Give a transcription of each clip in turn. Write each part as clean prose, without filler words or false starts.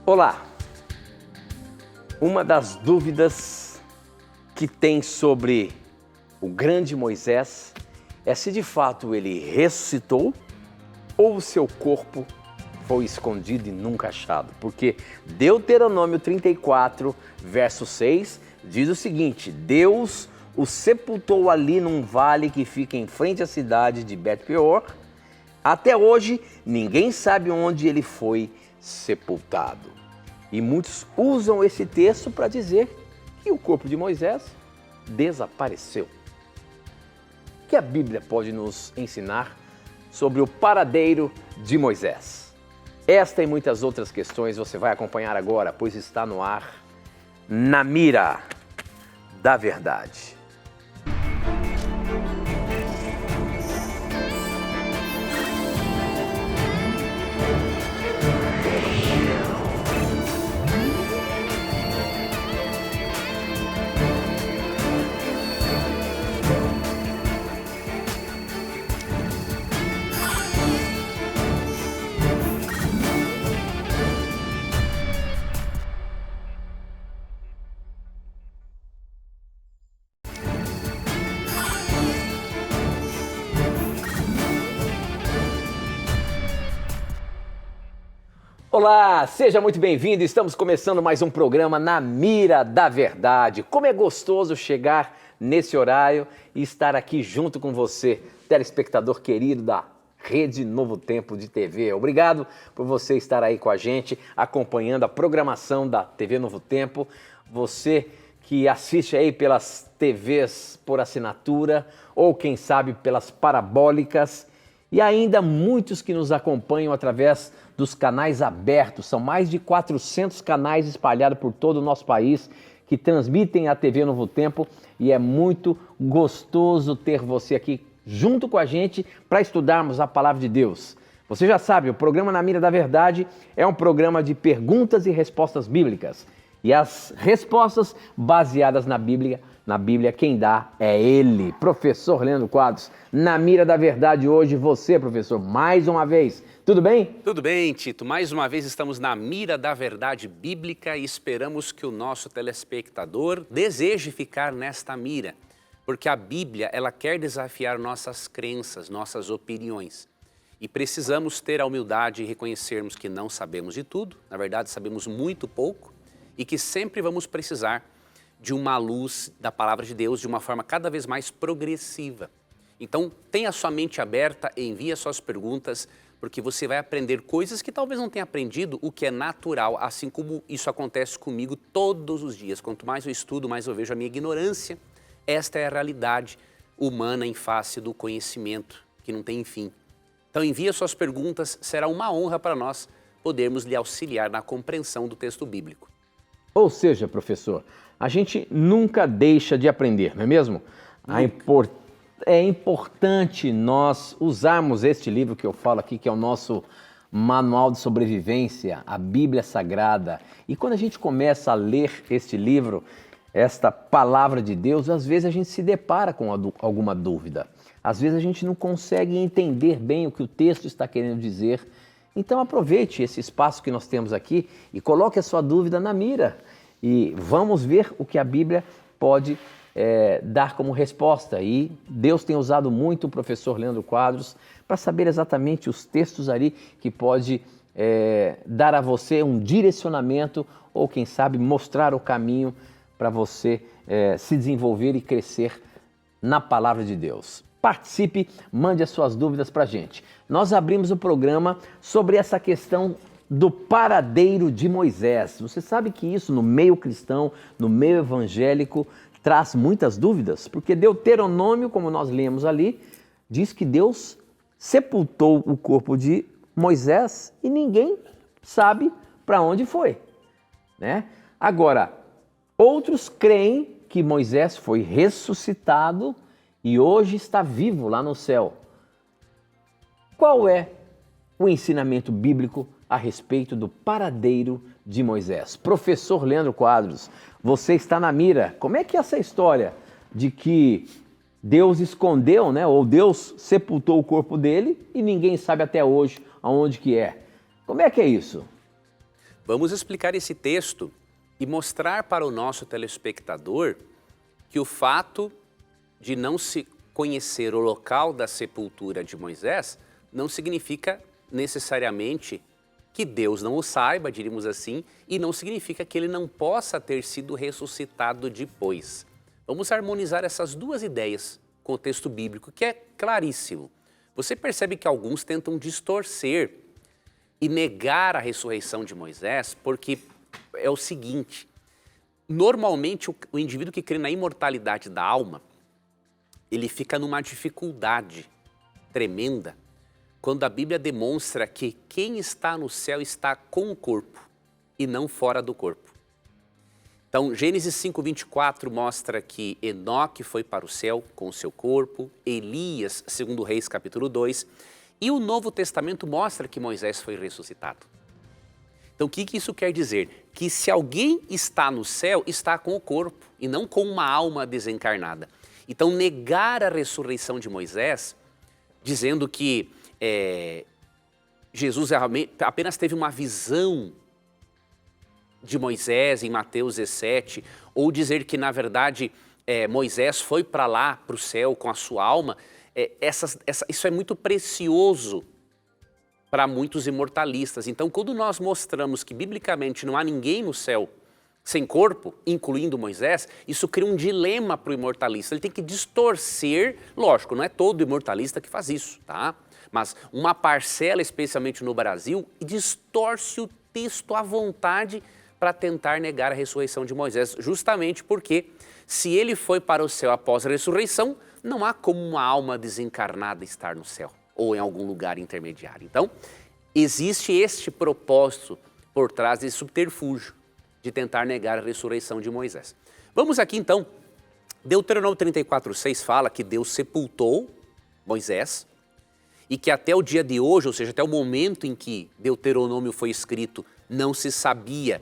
Olá! Uma das dúvidas que tem sobre o grande Moisés é se de fato ele ressuscitou ou o seu corpo foi escondido e nunca achado. Porque Deuteronômio 34, verso 6, diz o seguinte: Deus o sepultou ali num vale que fica em frente à cidade de Bet-peor. Até hoje, ninguém sabe onde ele foi sepultado. E muitos usam esse texto para dizer que o corpo de Moisés desapareceu. O que a Bíblia pode nos ensinar sobre o paradeiro de Moisés? Esta e muitas outras questões você vai acompanhar agora, pois está no ar Na Mira da Verdade. Olá, seja muito bem-vindo. Estamos começando mais um programa Na Mira da Verdade. Como é gostoso chegar nesse horário e estar aqui junto com você, telespectador querido da Rede Novo Tempo de TV. Obrigado por você estar aí com a gente, acompanhando a programação da TV Novo Tempo. Você que assiste aí pelas TVs por assinatura ou, quem sabe, pelas parabólicas. E ainda muitos que nos acompanham através dos canais abertos. São mais de 400 canais espalhados por todo o nosso país que transmitem a TV Novo Tempo, e é muito gostoso ter você aqui junto com a gente para estudarmos a Palavra de Deus. Você já sabe, o programa Na Mira da Verdade é um programa de perguntas e respostas bíblicas. E as respostas baseadas na Bíblia, quem dá é ele, professor Leandro Quadros. Na Mira da Verdade hoje, você, professor, mais uma vez. Tudo bem? Tudo bem, Tito. Mais uma vez estamos na Mira da Verdade Bíblica e esperamos que o nosso telespectador deseje ficar nesta mira, porque a Bíblia, ela quer desafiar nossas crenças, nossas opiniões. E precisamos ter a humildade de reconhecermos que não sabemos de tudo, na verdade sabemos muito pouco, e que sempre vamos precisar de uma luz da Palavra de Deus de uma forma cada vez mais progressiva. Então, tenha sua mente aberta, envie as suas perguntas, porque você vai aprender coisas que talvez não tenha aprendido, o que é natural, assim como isso acontece comigo todos os dias. Quanto mais eu estudo, mais eu vejo a minha ignorância. Esta é a realidade humana em face do conhecimento, que não tem fim. Então, envie as suas perguntas, será uma honra para nós podermos lhe auxiliar na compreensão do texto bíblico. Ou seja, professor, a gente nunca deixa de aprender, não é mesmo? É importante nós usarmos este livro que eu falo aqui, que é o nosso manual de sobrevivência, a Bíblia Sagrada. E quando a gente começa a ler este livro, esta palavra de Deus, às vezes a gente se depara com alguma dúvida. Às vezes a gente não consegue entender bem o que o texto está querendo dizer. Então aproveite esse espaço que nós temos aqui e coloque a sua dúvida na mira. E vamos ver o que a Bíblia pode dar como resposta. E Deus tem usado muito o professor Leandro Quadros para saber exatamente os textos ali que pode dar a você um direcionamento ou, quem sabe, mostrar o caminho para você se desenvolver e crescer na Palavra de Deus. Participe, mande as suas dúvidas para a gente. Nós abrimos o programa sobre essa questão do paradeiro de Moisés. Você sabe que isso no meio cristão, no meio evangélico, traz muitas dúvidas, porque Deuteronômio, como nós lemos ali, diz que Deus sepultou o corpo de Moisés e ninguém sabe para onde foi, né? Agora, outros creem que Moisés foi ressuscitado e hoje está vivo lá no céu. Qual é o ensinamento bíblico a respeito do paradeiro de Moisés? Professor Leandro Quadros, você está na mira. Como é que é essa história de que Deus escondeu, né? Ou Deus sepultou o corpo dele e ninguém sabe até hoje aonde que é? Como é que é isso? Vamos explicar esse texto e mostrar para o nosso telespectador que o fato de não se conhecer o local da sepultura de Moisés não significa necessariamente que Deus não o saiba, diríamos assim, e não significa que ele não possa ter sido ressuscitado depois. Vamos harmonizar essas duas ideias com o texto bíblico, que é claríssimo. Você percebe que alguns tentam distorcer e negar a ressurreição de Moisés, porque é o seguinte: normalmente o indivíduo que crê na imortalidade da alma, ele fica numa dificuldade tremenda quando a Bíblia demonstra que quem está no céu está com o corpo e não fora do corpo. Então, Gênesis 5:24 mostra que Enoque foi para o céu com o seu corpo, Elias, segundo Reis capítulo 2, e o Novo Testamento mostra que Moisés foi ressuscitado. Então, o que isso quer dizer? Que se alguém está no céu, está com o corpo e não com uma alma desencarnada. Então, negar a ressurreição de Moisés, dizendo que Jesus apenas teve uma visão de Moisés em Mateus 17, ou dizer que, na verdade, Moisés foi para lá, para o céu, com a sua alma, isso é muito precioso para muitos imortalistas. Então, quando nós mostramos que, biblicamente, não há ninguém no céu sem corpo, incluindo Moisés, isso cria um dilema para o imortalista. Ele tem que distorcer, lógico, não é todo imortalista que faz isso, tá? Mas uma parcela, especialmente no Brasil, distorce o texto à vontade para tentar negar a ressurreição de Moisés, justamente porque, se ele foi para o céu após a ressurreição, não há como uma alma desencarnada estar no céu ou em algum lugar intermediário. Então, existe este propósito por trás desse subterfúgio de tentar negar a ressurreição de Moisés. Vamos aqui então, Deuteronômio 34:6 fala que Deus sepultou Moisés e que até o dia de hoje, ou seja, até o momento em que Deuteronômio foi escrito, não se sabia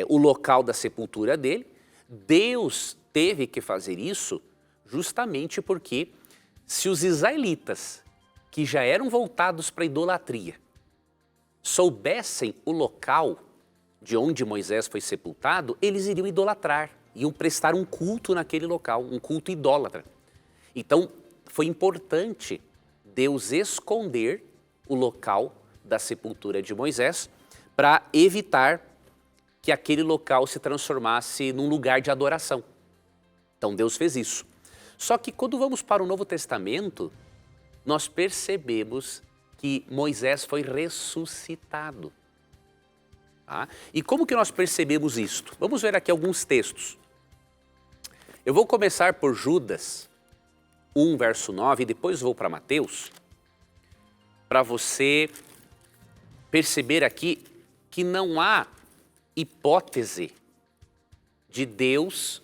o local da sepultura dele. Deus teve que fazer isso justamente porque, se os israelitas, que já eram voltados para a idolatria, soubessem o local de onde Moisés foi sepultado, eles iriam idolatrar, iam prestar um culto naquele local, um culto idólatra. Então, foi importante Deus esconder o local da sepultura de Moisés para evitar que aquele local se transformasse num lugar de adoração. Então, Deus fez isso. Só que quando vamos para o Novo Testamento, nós percebemos que Moisés foi ressuscitado. Tá? E como que nós percebemos isto? Vamos ver aqui alguns textos. Eu vou começar por Judas 1, verso 9, e depois vou para Mateus, para você perceber aqui que não há hipótese de Deus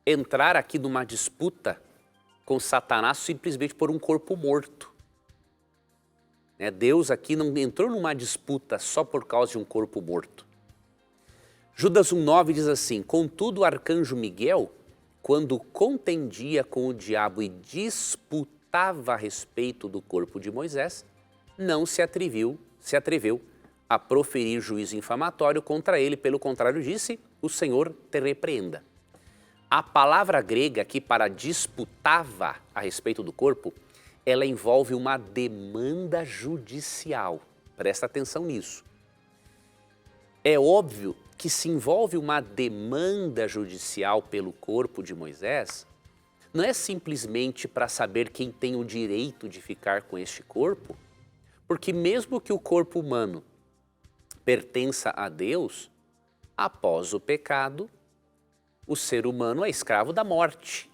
entrar aqui numa disputa com Satanás simplesmente por um corpo morto. Deus aqui não entrou numa disputa só por causa de um corpo morto. Judas 1,9 diz assim: contudo, o arcanjo Miguel, quando contendia com o diabo e disputava a respeito do corpo de Moisés, não se atreveu a proferir juízo infamatório contra ele, pelo contrário disse, o Senhor te repreenda. A palavra grega aqui para disputava a respeito do corpo, ela envolve uma demanda judicial. Presta atenção nisso. É óbvio que se envolve uma demanda judicial pelo corpo de Moisés, não é simplesmente para saber quem tem o direito de ficar com este corpo, porque mesmo que o corpo humano pertença a Deus, após o pecado, o ser humano é escravo da morte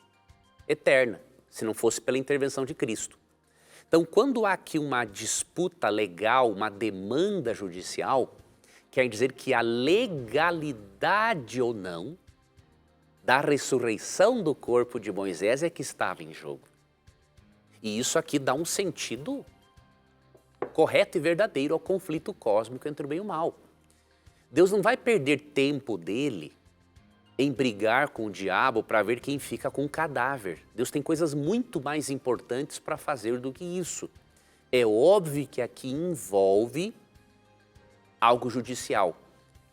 eterna, se não fosse pela intervenção de Cristo. Então, quando há aqui uma disputa legal, uma demanda judicial, quer dizer que a legalidade ou não da ressurreição do corpo de Moisés é que estava em jogo. E isso aqui dá um sentido correto e verdadeiro ao conflito cósmico entre o bem e o mal. Deus não vai perder tempo dele em brigar com o diabo para ver quem fica com o cadáver. Deus tem coisas muito mais importantes para fazer do que isso. É óbvio que aqui envolve algo judicial.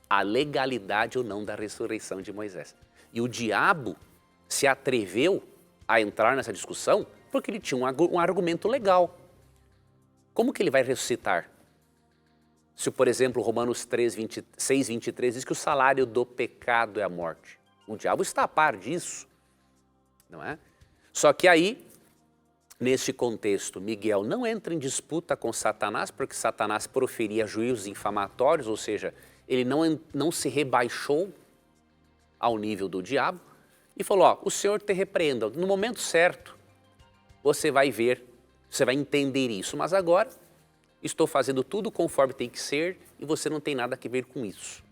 a legalidade ou não da ressurreição de Moisés. E o diabo se atreveu a entrar nessa discussão porque ele tinha um argumento legal. Como que ele vai ressuscitar? Se, por exemplo, Romanos 6, 23 diz que o salário do pecado é a morte. O diabo está a par disso, não é? Só que aí, neste contexto, Miguel não entra em disputa com Satanás, porque Satanás proferia juízos infamatórios, ou seja, ele não se rebaixou ao nível do diabo e falou, ó, o Senhor te repreenda, no momento certo você vai ver, você vai entender isso, mas agora estou fazendo tudo conforme tem que ser e você não tem nada a ver com isso.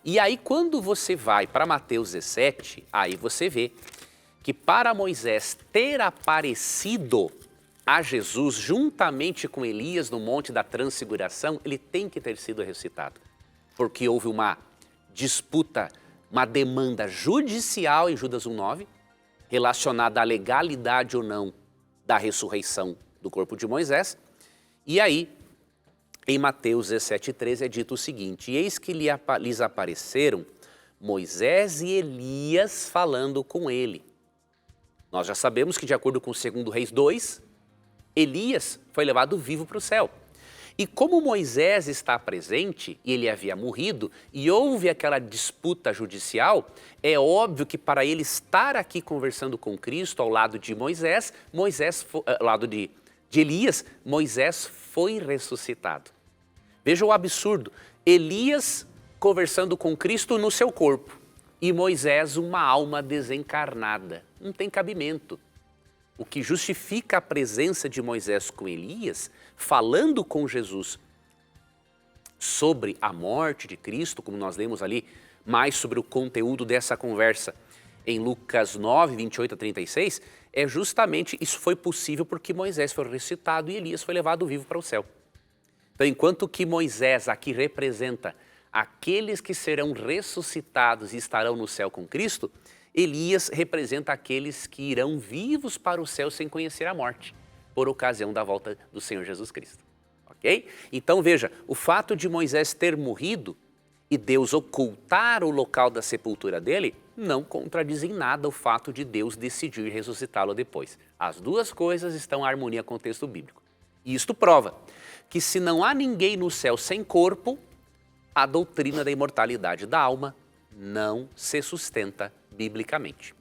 E aí quando você vai para Mateus 17, aí você vê que para Moisés ter aparecido a Jesus juntamente com Elias no Monte da Transfiguração, ele tem que ter sido ressuscitado. Porque houve uma disputa, uma demanda judicial em Judas 1,9, relacionada à legalidade ou não da ressurreição do corpo de Moisés. E aí, em Mateus 17,13 é dito o seguinte, eis que lhes apareceram Moisés e Elias falando com ele. Nós já sabemos que, de acordo com 2 Reis 2, Elias foi levado vivo para o céu. E como Moisés está presente, e ele havia morrido, e houve aquela disputa judicial, é óbvio que para ele estar aqui conversando com Cristo ao lado de Moisés, ao lado de Elias, Moisés foi ressuscitado. Veja o absurdo, Elias conversando com Cristo no seu corpo, e Moisés uma alma desencarnada. Não tem cabimento. O que justifica a presença de Moisés com Elias, falando com Jesus sobre a morte de Cristo, como nós lemos ali, mais sobre o conteúdo dessa conversa em Lucas 9, 28 a 36, é justamente, isso foi possível porque Moisés foi ressuscitado e Elias foi levado vivo para o céu. Então, enquanto que Moisés aqui representa aqueles que serão ressuscitados e estarão no céu com Cristo, Elias representa aqueles que irão vivos para o céu sem conhecer a morte, por ocasião da volta do Senhor Jesus Cristo. Ok? Então veja, o fato de Moisés ter morrido e Deus ocultar o local da sepultura dele, não contradiz em nada o fato de Deus decidir ressuscitá-lo depois. As duas coisas estão em harmonia com o texto bíblico. E isto prova que se não há ninguém no céu sem corpo, a doutrina da imortalidade da alma não se sustenta biblicamente.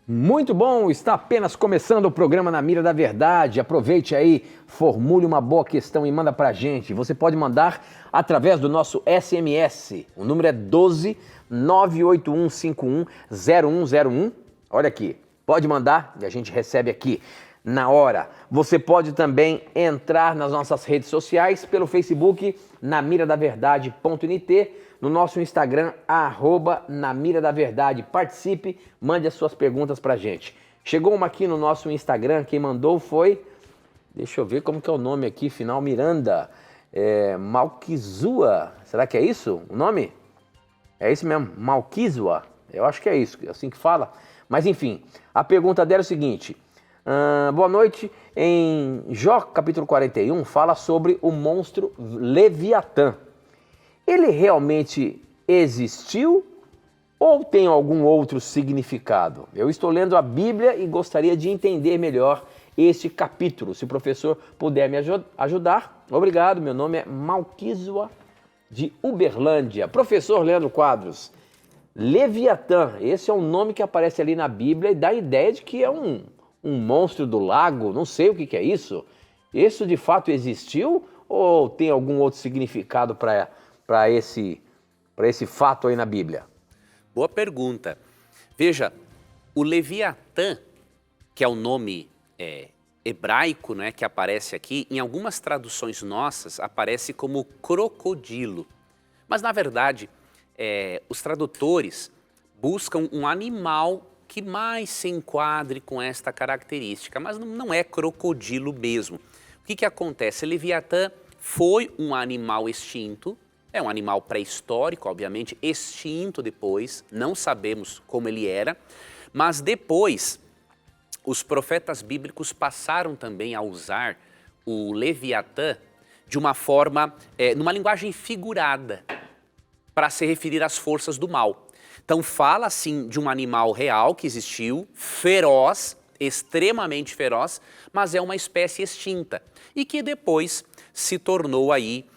Muito bom, está apenas começando o programa Na Mira da Verdade. Aproveite aí, formule uma boa questão e manda pra gente. Você pode mandar através do nosso SMS. O número é 12 98151 0101. Olha aqui, pode mandar e a gente recebe aqui na hora. Você pode também entrar nas nossas redes sociais pelo Facebook namiradaverdade.nt, no nosso Instagram, @namiradaverdade. Participe, mande as suas perguntas pra gente. Chegou uma aqui no nosso Instagram, quem mandou foi, deixa eu ver como que é o nome aqui, final Miranda, Malquizua, será que é isso o nome? É isso mesmo, Malquizua, eu acho que é isso, assim que fala. Mas enfim, a pergunta dela é o seguinte, boa noite, em Jó capítulo 41 fala sobre o monstro Leviatã. Ele realmente existiu ou tem algum outro significado? Eu estou lendo a Bíblia e gostaria de entender melhor este capítulo. Se o professor puder me ajudar, obrigado. Meu nome é Malquizua de Uberlândia. Professor Leandro Quadros, Leviatã, esse é um nome que aparece ali na Bíblia e dá a ideia de que é um monstro do lago, não sei o que é isso. Isso de fato existiu ou tem algum outro significado para esse fato aí na Bíblia? Boa pergunta. Veja, o Leviatã, que é o nome hebraico, né, que aparece aqui, em algumas traduções nossas aparece como crocodilo. Mas na verdade, os tradutores buscam um animal que mais se enquadre com esta característica, mas não é crocodilo mesmo. O que acontece? Leviatã foi um animal extinto, é um animal pré-histórico, obviamente, extinto depois, não sabemos como ele era, mas depois os profetas bíblicos passaram também a usar o Leviatã de uma forma, numa linguagem figurada. para se referir às forças do mal. Então fala assim de um animal real que existiu, feroz, extremamente feroz, mas é uma espécie extinta e que depois se tornou aí,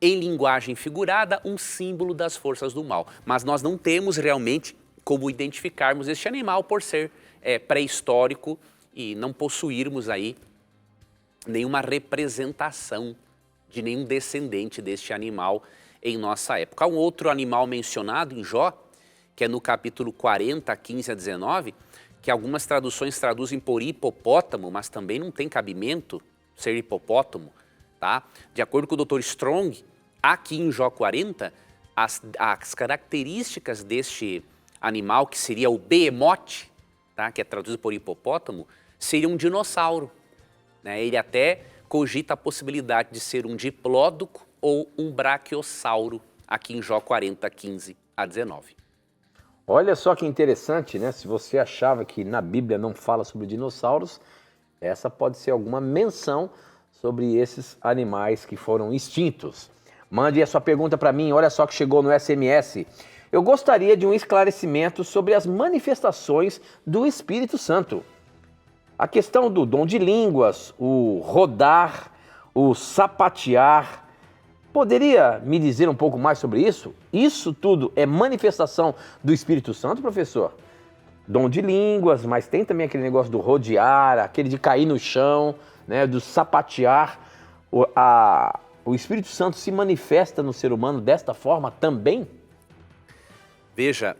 em linguagem figurada, um símbolo das forças do mal. Mas nós não temos realmente como identificarmos este animal por ser pré-histórico e não possuirmos aí nenhuma representação de nenhum descendente deste animal em nossa época. Há um outro animal mencionado em Jó, que é no capítulo 40, 15 a 19, que algumas traduções traduzem por hipopótamo, mas também não tem cabimento ser hipopótamo, tá? De acordo com o Dr. Strong, aqui em Jó 40, as características deste animal, que seria o behemoth, tá? Que é traduzido por hipopótamo, seria um dinossauro, né? Ele até cogita a possibilidade de ser um diplódoco ou um braquiossauro, aqui em Jó 40, 15 a 19. Olha só que interessante, né? Se você achava que na Bíblia não fala sobre dinossauros, essa pode ser alguma menção sobre esses animais que foram extintos. Mande a sua pergunta para mim, olha só que chegou no SMS. Eu gostaria de um esclarecimento sobre as manifestações do Espírito Santo. A questão do dom de línguas, o rodar, o sapatear. Poderia me dizer um pouco mais sobre isso? Isso tudo é manifestação do Espírito Santo, professor? Dom de línguas, mas tem também aquele negócio do rodear, aquele de cair no chão, né, do sapatear. O Espírito Santo se manifesta no ser humano desta forma também? Veja,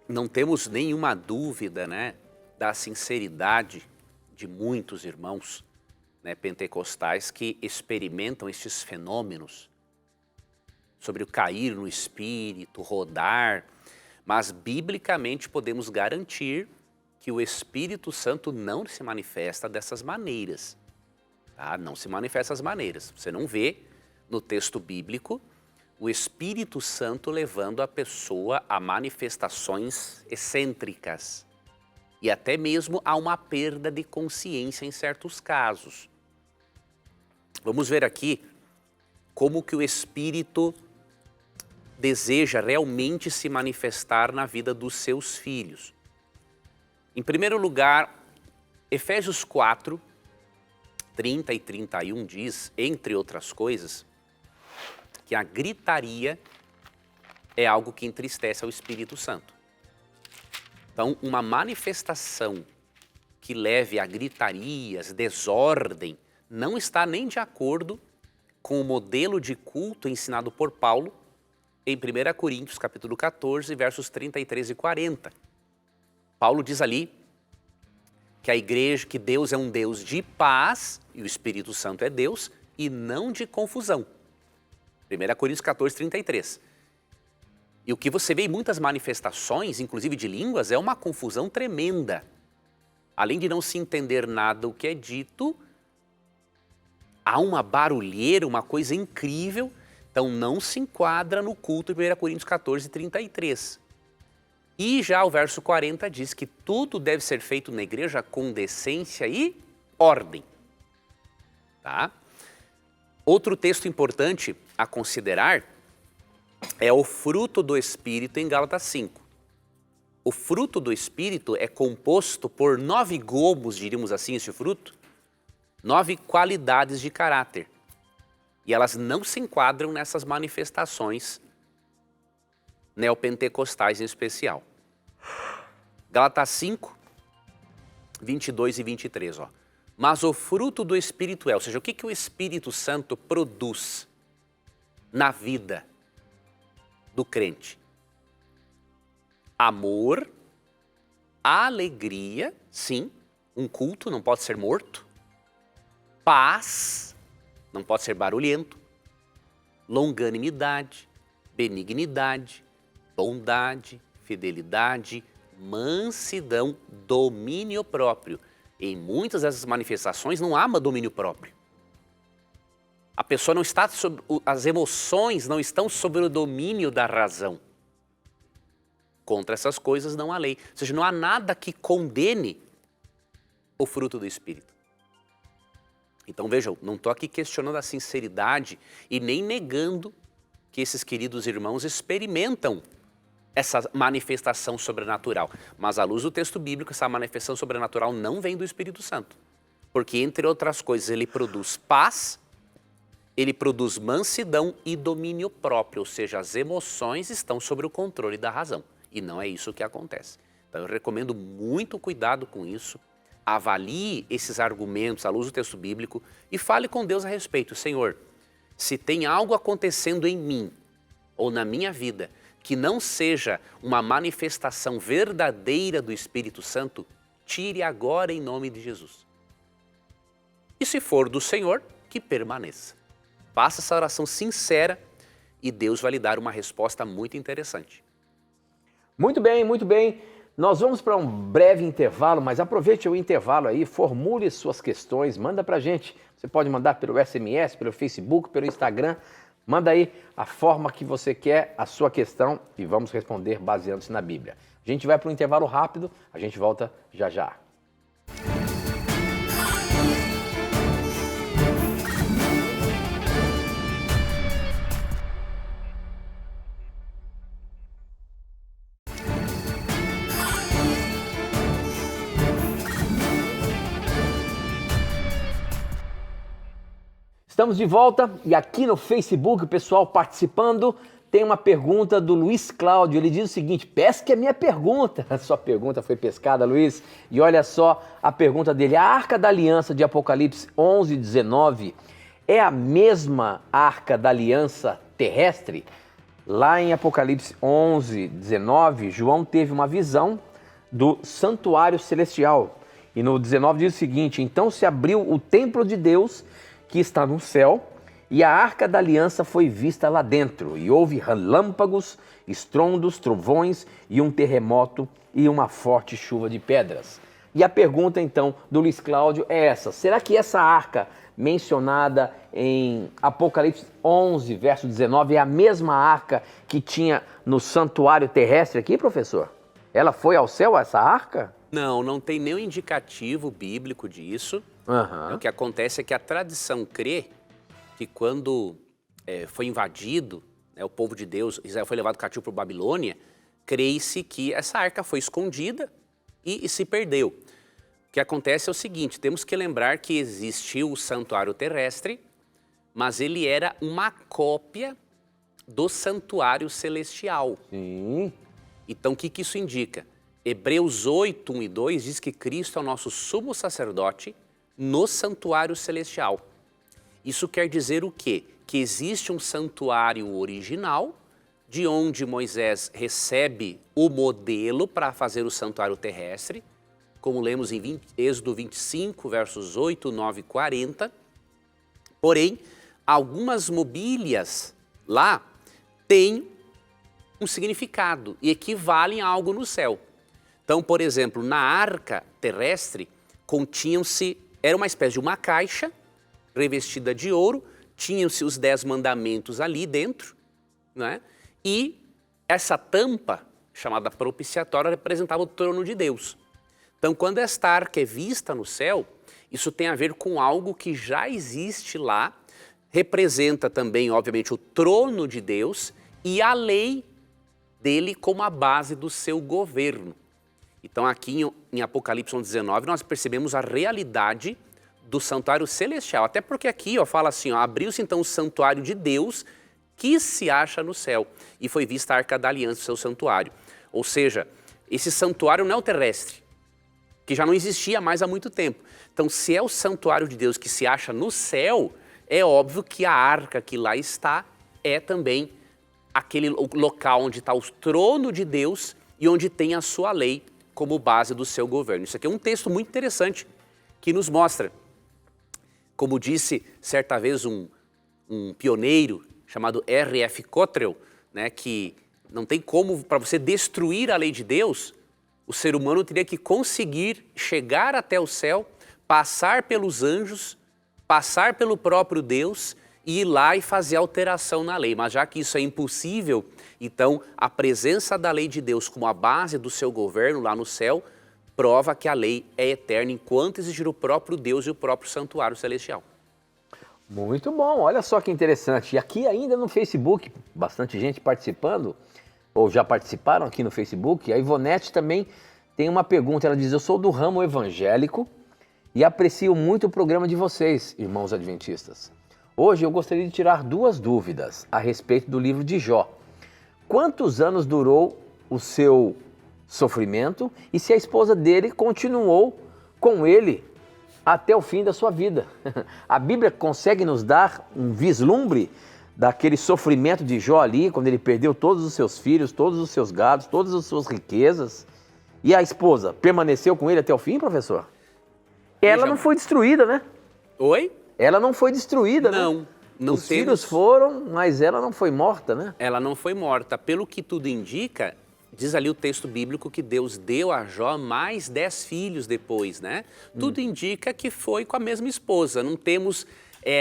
não temos nenhuma dúvida, né, da sinceridade de muitos irmãos, né, pentecostais que experimentam estes fenômenos sobre o cair no espírito, rodar, mas biblicamente podemos garantir que o Espírito Santo não se manifesta dessas maneiras, tá? Não se manifesta dessas maneiras. Você não vê no texto bíblico o Espírito Santo levando a pessoa a manifestações excêntricas e até mesmo a uma perda de consciência em certos casos. Vamos ver aqui como que o Espírito deseja realmente se manifestar na vida dos seus filhos. Em primeiro lugar, Efésios 4, 30 e 31 diz, entre outras coisas, que a gritaria é algo que entristece ao Espírito Santo. Então, uma manifestação que leve a gritarias, desordem, não está nem de acordo com o modelo de culto ensinado por Paulo em 1 Coríntios, capítulo 14, versos 33 e 40. Paulo diz ali que a igreja, que Deus é um Deus de paz, e o Espírito Santo é Deus, e não de confusão. 1 Coríntios 14, 33. E o que você vê em muitas manifestações, inclusive de línguas, é uma confusão tremenda. Além de não se entender nada o que é dito, há uma barulheira, uma coisa incrível, então não se enquadra no culto de 1 Coríntios 14, 33. E já o verso 40 diz que tudo deve ser feito na igreja com decência e ordem. Tá? Outro texto importante a considerar é o fruto do Espírito em Gálatas 5. O fruto do Espírito é composto por 9 gomos, diríamos assim, esse fruto, 9 qualidades de caráter. E elas não se enquadram nessas manifestações neopentecostais em especial. Gálatas 5, 22 e 23. Ó. Mas o fruto do Espírito é, ou seja, o que o Espírito Santo produz na vida do crente? Amor, alegria, sim, um culto não pode ser morto. Paz, não pode ser barulhento. Longanimidade, benignidade, bondade, fidelidade, mansidão, domínio próprio. Em muitas dessas manifestações não há domínio próprio. A pessoa não está sob, as emoções não estão sob o domínio da razão. Contra essas coisas não há lei. Ou seja, não há nada que condene o fruto do Espírito. Então vejam, não estou aqui questionando a sinceridade e nem negando que esses queridos irmãos experimentam essa manifestação sobrenatural. Mas à luz do texto bíblico, essa manifestação sobrenatural não vem do Espírito Santo. Porque, entre outras coisas, ele produz paz, ele produz mansidão e domínio próprio, ou seja, as emoções estão sob o controle da razão. E não é isso que acontece. Então eu recomendo muito cuidado com isso, avalie esses argumentos à luz do texto bíblico e fale com Deus a respeito. Senhor, se tem algo acontecendo em mim ou na minha vida que não seja uma manifestação verdadeira do Espírito Santo, tire agora em nome de Jesus. E se for do Senhor, que permaneça. Faça essa oração sincera e Deus vai lhe dar uma resposta muito interessante. Muito bem, muito bem. Nós vamos para um breve intervalo, mas aproveite o intervalo aí, formule suas questões, manda para a gente. Você pode mandar pelo SMS, pelo Facebook, pelo Instagram. Manda aí a forma que você quer a sua questão e vamos responder baseando-se na Bíblia. A gente vai para um intervalo rápido, a gente volta já já. Estamos de volta e aqui no Facebook, o pessoal participando, tem uma pergunta do Luiz Cláudio. Ele diz o seguinte: pesque a minha pergunta. A sua pergunta foi pescada, Luiz. E olha só a pergunta dele. A Arca da Aliança de Apocalipse 11, 19 é a mesma Arca da Aliança terrestre? Lá em Apocalipse 11, 19, João teve uma visão do santuário celestial. E no 19 diz o seguinte: então se abriu o templo de Deus que está no céu, e a Arca da Aliança foi vista lá dentro, e houve relâmpagos, estrondos, trovões, e um terremoto, e uma forte chuva de pedras. E a pergunta, então, do Luiz Cláudio é essa: será que essa arca mencionada em Apocalipse 11, verso 19, é a mesma arca que tinha no santuário terrestre aqui, professor? Ela foi ao céu, essa arca? Não, não tem nenhum indicativo bíblico disso. O que acontece é que a tradição crê que quando foi invadido, o povo de Deus, Israel foi levado cativo para a Babilônia, crê-se que essa arca foi escondida e se perdeu. O que acontece é o seguinte: temos que lembrar que existiu o santuário terrestre, mas ele era uma cópia do santuário celestial. Sim. Então o que isso indica? Hebreus 8, 1 e 2 diz que Cristo é o nosso sumo sacerdote no santuário celestial. Isso quer dizer o quê? Que existe um santuário original, de onde Moisés recebe o modelo para fazer o santuário terrestre, como lemos em Êxodo 25, versos 8, 9 e 40. Porém, algumas mobílias lá têm um significado e equivalem a algo no céu. Então, por exemplo, na arca terrestre, continham-se, era uma espécie de uma caixa revestida de ouro, tinham-se os 10 mandamentos ali dentro, né? E essa tampa, chamada propiciatória, representava o trono de Deus. Então, quando esta arca é vista no céu, isso tem a ver com algo que já existe lá, representa também, obviamente, o trono de Deus e a lei dele como a base do seu governo. Então aqui em Apocalipse 19 nós percebemos a realidade do santuário celestial, até porque aqui fala assim, abriu-se então o santuário de Deus que se acha no céu e foi vista a Arca da Aliança, o seu santuário. Ou seja, esse santuário não é o terrestre, que já não existia mais há muito tempo. Então se é o santuário de Deus que se acha no céu, é óbvio que a arca que lá está é também aquele local onde está o trono de Deus e onde tem a sua lei como base do seu governo. Isso aqui é um texto muito interessante que nos mostra, como disse certa vez um pioneiro chamado R.F. Cottrell, né, que não tem como, para você destruir a lei de Deus, o ser humano teria que conseguir chegar até o céu, passar pelos anjos, passar pelo próprio Deus e ir lá e fazer alteração na lei. Mas já que isso é impossível, então a presença da lei de Deus como a base do seu governo lá no céu prova que a lei é eterna enquanto existir o próprio Deus e o próprio santuário celestial. Muito bom, olha só que interessante. E aqui ainda no Facebook, bastante gente participando, ou já participaram aqui no Facebook. A Ivonete também tem uma pergunta, ela diz: eu sou do ramo evangélico e aprecio muito o programa de vocês, irmãos adventistas. Hoje eu gostaria de tirar 2 dúvidas a respeito do livro de Jó. Quantos anos durou o seu sofrimento e se a esposa dele continuou com ele até o fim da sua vida? A Bíblia consegue nos dar um vislumbre daquele sofrimento de Jó ali, quando ele perdeu todos os seus filhos, todos os seus gados, todas as suas riquezas. E a esposa permaneceu com ele até o fim, professor? Ela não foi destruída, né? Oi? Ela não foi destruída, Não, né? não Os temos... filhos foram, mas ela não foi morta, né? Ela não foi morta. Pelo que tudo indica, diz ali o texto bíblico que Deus deu a Jó mais 10 filhos depois, né? Tudo indica que foi com a mesma esposa. Não temos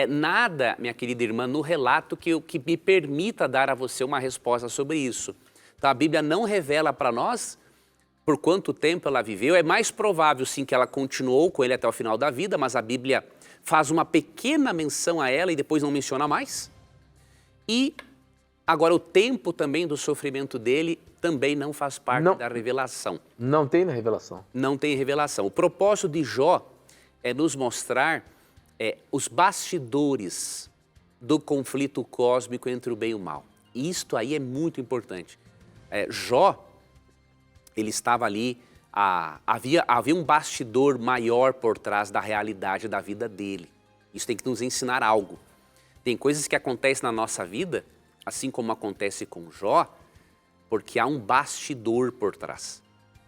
nada, minha querida irmã, no relato que me permita dar a você uma resposta sobre isso. Então a Bíblia não revela para nós por quanto tempo ela viveu. É mais provável, sim, que ela continuou com ele até o final da vida, mas a Bíblia faz uma pequena menção a ela e depois não menciona mais. E agora o tempo também do sofrimento dele também não faz parte da revelação. Não tem na revelação. Não tem revelação. O propósito de Jó é nos mostrar os bastidores do conflito cósmico entre o bem e o mal. E isto aí é muito importante. Jó, ele estava ali, havia um bastidor maior por trás da realidade da vida dele. Isso tem que nos ensinar algo. Tem coisas que acontecem na nossa vida, assim como acontece com Jó, porque há um bastidor por trás.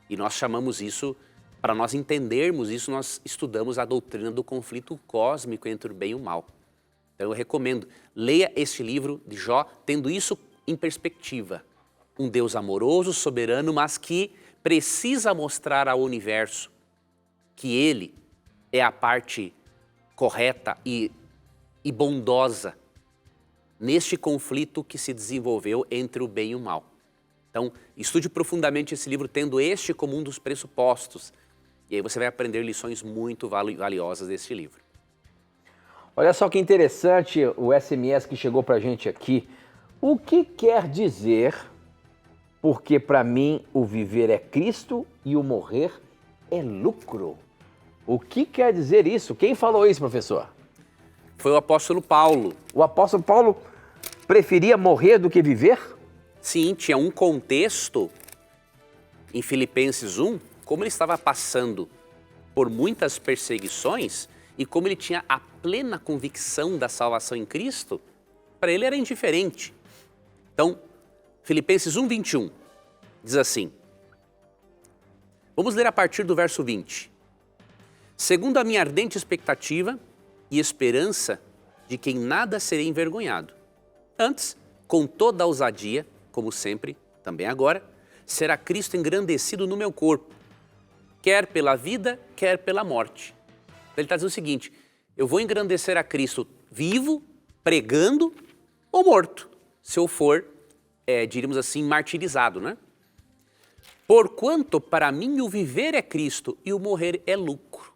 E nós chamamos isso, para nós entendermos isso, nós estudamos a doutrina do conflito cósmico entre o bem e o mal. Então eu recomendo, leia este livro de Jó, tendo isso em perspectiva. Um Deus amoroso, soberano, mas que precisa mostrar ao universo que ele é a parte correta e bondosa neste conflito que se desenvolveu entre o bem e o mal. Então, estude profundamente esse livro, tendo este como um dos pressupostos. E aí você vai aprender lições muito valiosas desse livro. Olha só que interessante o SMS que chegou pra gente aqui. O que quer dizer, porque para mim o viver é Cristo e o morrer é lucro? O que quer dizer isso? Quem falou isso, professor? Foi o apóstolo Paulo. O apóstolo Paulo preferia morrer do que viver? Sim, tinha um contexto em Filipenses 1, como ele estava passando por muitas perseguições e como ele tinha a plena convicção da salvação em Cristo, para ele era indiferente. Então, Filipenses 1, 21, diz assim, vamos ler a partir do verso 20. Segundo a minha ardente expectativa e esperança de que em nada serei envergonhado, antes, com toda a ousadia, como sempre, também agora, será Cristo engrandecido no meu corpo, quer pela vida, quer pela morte. Então ele está dizendo o seguinte, eu vou engrandecer a Cristo vivo, pregando ou morto, se eu for, diríamos assim, martirizado, né? Porquanto para mim o viver é Cristo e o morrer é lucro.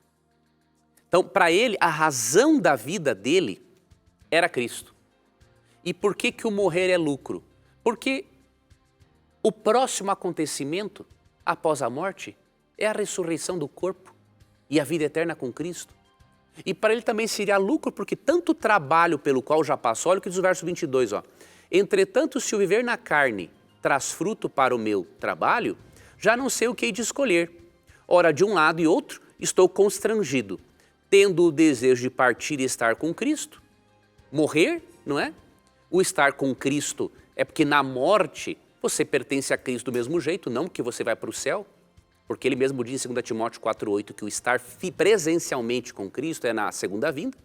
Então, para ele, a razão da vida dele era Cristo. E por que que o morrer é lucro? Porque o próximo acontecimento após a morte é a ressurreição do corpo e a vida eterna com Cristo. E para ele também seria lucro, porque tanto o trabalho pelo qual já passou, olha o que diz o verso 22, ó. Entretanto, se o viver na carne traz fruto para o meu trabalho, já não sei o que hei de escolher. Ora, de um lado e outro, estou constrangido, tendo o desejo de partir e estar com Cristo. Morrer, não é? O estar com Cristo é porque na morte você pertence a Cristo do mesmo jeito, não que você vai para o céu. Porque ele mesmo diz em 2 Timóteo 4,8 que o estar presencialmente com Cristo é na segunda vinda,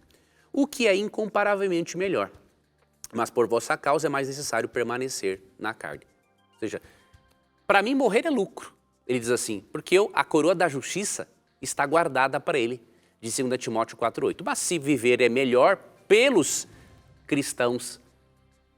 o que é incomparavelmente melhor. Mas por vossa causa é mais necessário permanecer na carne. Ou seja, para mim morrer é lucro, ele diz assim, porque a coroa da justiça está guardada para ele, de 2 Timóteo 4,8. Mas se viver é melhor pelos cristãos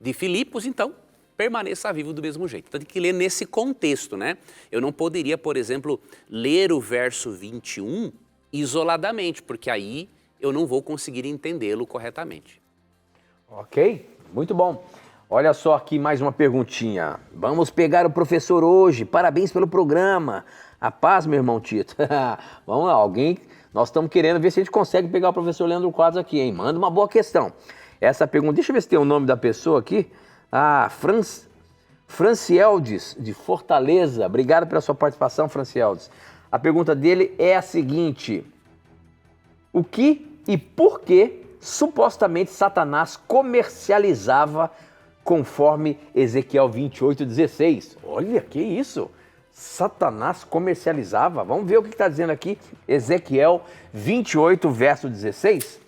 de Filipos, então permaneça vivo do mesmo jeito. Então tem que ler nesse contexto, né? Eu não poderia, por exemplo, ler o verso 21 isoladamente, porque aí eu não vou conseguir entendê-lo corretamente. Ok, muito bom. Olha só aqui mais uma perguntinha. Vamos pegar o professor hoje. Parabéns pelo programa. A paz, meu irmão Tito. Vamos lá, alguém... Nós estamos querendo ver se a gente consegue pegar o professor Leandro Quadros aqui, hein? Manda uma boa questão. Essa pergunta, deixa eu ver se tem o nome da pessoa aqui. Francieldes, de Fortaleza. Obrigado pela sua participação, Francieldes. A pergunta dele é a seguinte: o que e por que supostamente Satanás comercializava conforme Ezequiel 28:16? Olha, que isso! Satanás comercializava. Vamos ver o que está dizendo aqui, Ezequiel 28, verso 16.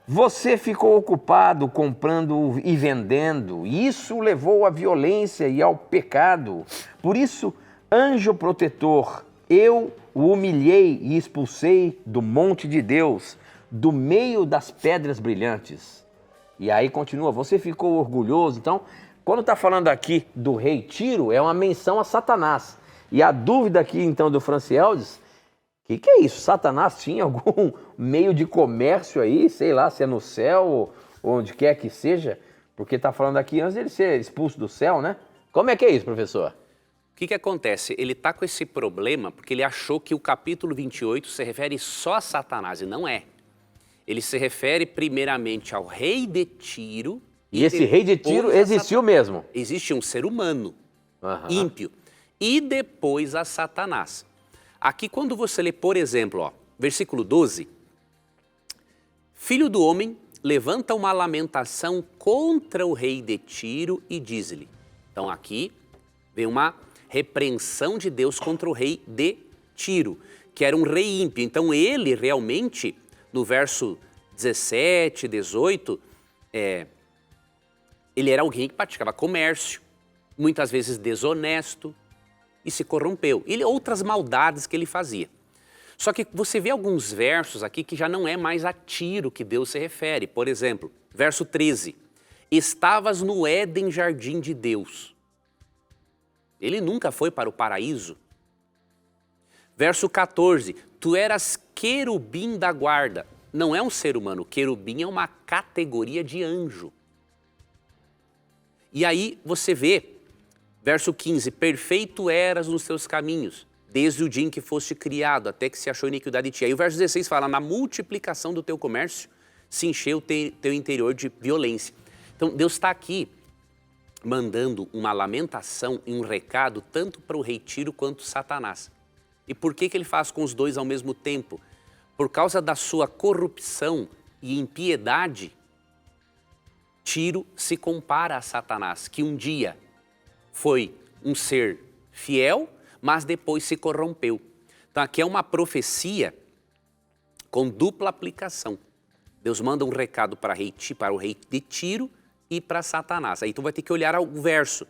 Você ficou ocupado comprando e vendendo, e isso levou à violência e ao pecado. Por isso, anjo protetor, eu o humilhei e expulsei do monte de Deus, do meio das pedras brilhantes. E aí continua, você ficou orgulhoso. Então, quando está falando aqui do rei Tiro, é uma menção a Satanás. E a dúvida aqui, então, do Francieldes, o que é isso? Satanás tinha algum meio de comércio aí, sei lá, se é no céu ou onde quer que seja? Porque está falando aqui antes dele ser expulso do céu, né? Como é que é isso, professor? O que acontece? Ele está com esse problema porque ele achou que o capítulo 28 se refere só a Satanás, e não é. Ele se refere primeiramente ao rei de Tiro. E esse rei de Tiro existiu mesmo? Existe um ser humano, ímpio. E depois a Satanás. Aqui quando você lê, por exemplo, ó, versículo 12. Filho do homem, levanta uma lamentação contra o rei de Tiro e diz-lhe. Então aqui vem uma repreensão de Deus contra o rei de Tiro, que era um rei ímpio. Então ele realmente, no verso 17, 18, ele era alguém que praticava comércio, muitas vezes desonesto, e se corrompeu. E outras maldades que ele fazia. Só que você vê alguns versos aqui que já não é mais a Tiro que Deus se refere. Por exemplo, verso 13. Estavas no Éden, jardim de Deus. Ele nunca foi para o paraíso. Verso 14. Tu eras querubim da guarda. Não é um ser humano, querubim é uma categoria de anjo. E aí você vê, verso 15, perfeito eras nos teus caminhos, desde o dia em que foste criado, até que se achou iniquidade de ti. Aí o verso 16 fala, na multiplicação do teu comércio, se encheu o teu interior de violência. Então Deus está aqui mandando uma lamentação e um recado tanto para o rei Tiro quanto Satanás. E por que ele faz com os dois ao mesmo tempo? Por causa da sua corrupção e impiedade, Tiro se compara a Satanás, que um dia foi um ser fiel, mas depois se corrompeu. Então aqui é uma profecia com dupla aplicação. Deus manda um recado para o rei de Tiro e para Satanás. Aí tu vai ter que olhar o verso.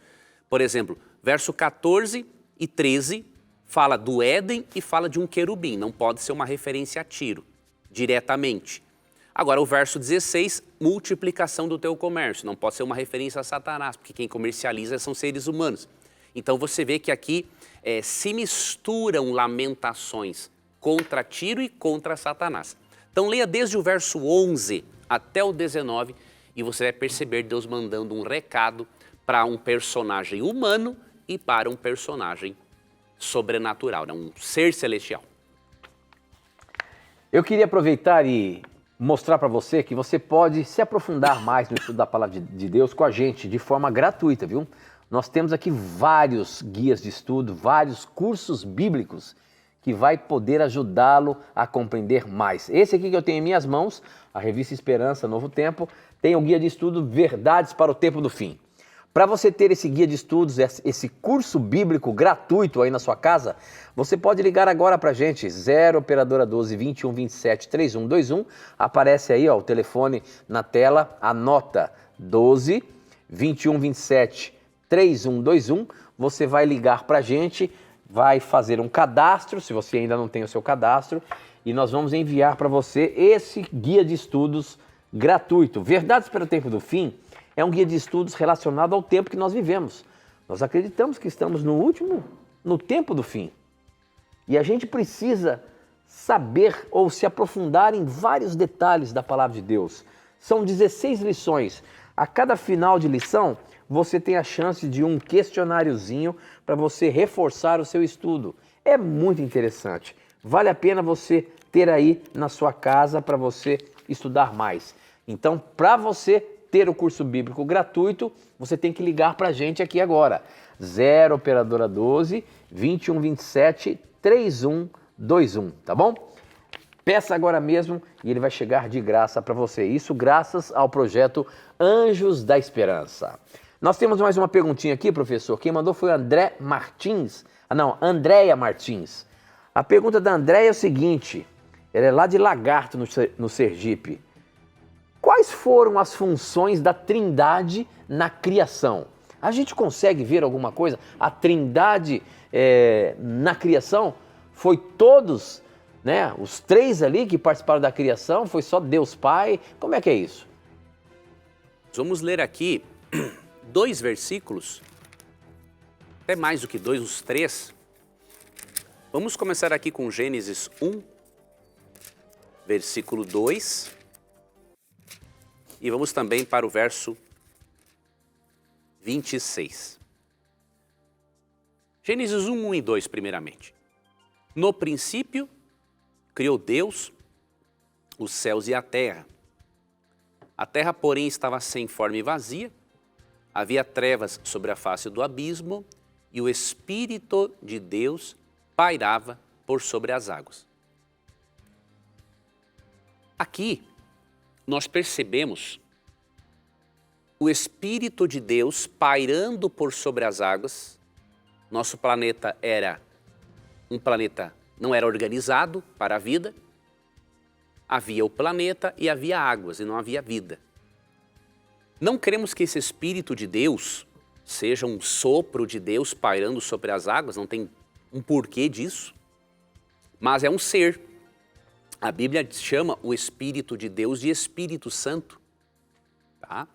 Por exemplo, verso 14 e 13 fala do Éden e fala de um querubim. Não pode ser uma referência a Tiro, diretamente. Agora o verso 16, multiplicação do teu comércio. Não pode ser uma referência a Satanás, porque quem comercializa são seres humanos. Então você vê que aqui se misturam lamentações contra Tiro e contra Satanás. Então leia desde o verso 11 até o 19 e você vai perceber Deus mandando um recado para um personagem humano e para um personagem sobrenatural, né? Um ser celestial. Eu queria aproveitar e mostrar para você que você pode se aprofundar mais no estudo da Palavra de Deus com a gente de forma gratuita, viu? Nós temos aqui vários guias de estudo, vários cursos bíblicos que vai poder ajudá-lo a compreender mais. Esse aqui que eu tenho em minhas mãos, a revista Esperança Novo Tempo, tem o guia de estudo Verdades para o Tempo do Fim. Para você ter esse guia de estudos, esse curso bíblico gratuito aí na sua casa, você pode ligar agora para a gente, 0 operadora 12 21 27 3121, aparece aí ó, o telefone na tela, anota 12 21 27 3121, você vai ligar para a gente, vai fazer um cadastro, se você ainda não tem o seu cadastro, e nós vamos enviar para você esse guia de estudos gratuito. Verdades para o Tempo do Fim é um guia de estudos relacionado ao tempo que nós vivemos. Nós acreditamos que estamos no tempo do fim. E a gente precisa saber ou se aprofundar em vários detalhes da Palavra de Deus. São 16 lições. A cada final de lição, você tem a chance de um questionáriozinho para você reforçar o seu estudo. É muito interessante. Vale a pena você ter aí na sua casa para você estudar mais. Então, para você ter o curso bíblico gratuito, você tem que ligar para a gente aqui agora. 0 operadora 12 2127 3121, tá bom? Peça agora mesmo e ele vai chegar de graça para você. Isso graças ao projeto Anjos da Esperança. Nós temos mais uma perguntinha aqui, professor. Quem mandou foi o Andréia Martins. A pergunta da Andréia é o seguinte, ela é lá de Lagarto, no Sergipe. Quais foram as funções da Trindade na criação? A gente consegue ver alguma coisa? A Trindade na criação foi todos, né? Os 3 ali que participaram da criação, foi só Deus Pai? Como é que é isso? Vamos ler aqui 2 versículos, até mais do que 2, uns 3. Vamos começar aqui com Gênesis 1, versículo 2. E vamos também para o verso 26. Gênesis 1, 1 e 2, primeiramente. No princípio, criou Deus os céus e a terra. A terra, porém, estava sem forma e vazia. Havia trevas sobre a face do abismo e o Espírito de Deus pairava por sobre as águas. Aqui, nós percebemos o Espírito de Deus pairando por sobre as águas. Nosso planeta era um planeta, não era organizado para a vida. Havia o planeta e havia águas e não havia vida. Não queremos que esse Espírito de Deus seja um sopro de Deus pairando sobre as águas, não tem um porquê disso, mas é um ser. A Bíblia chama o Espírito de Deus de Espírito Santo. Tá?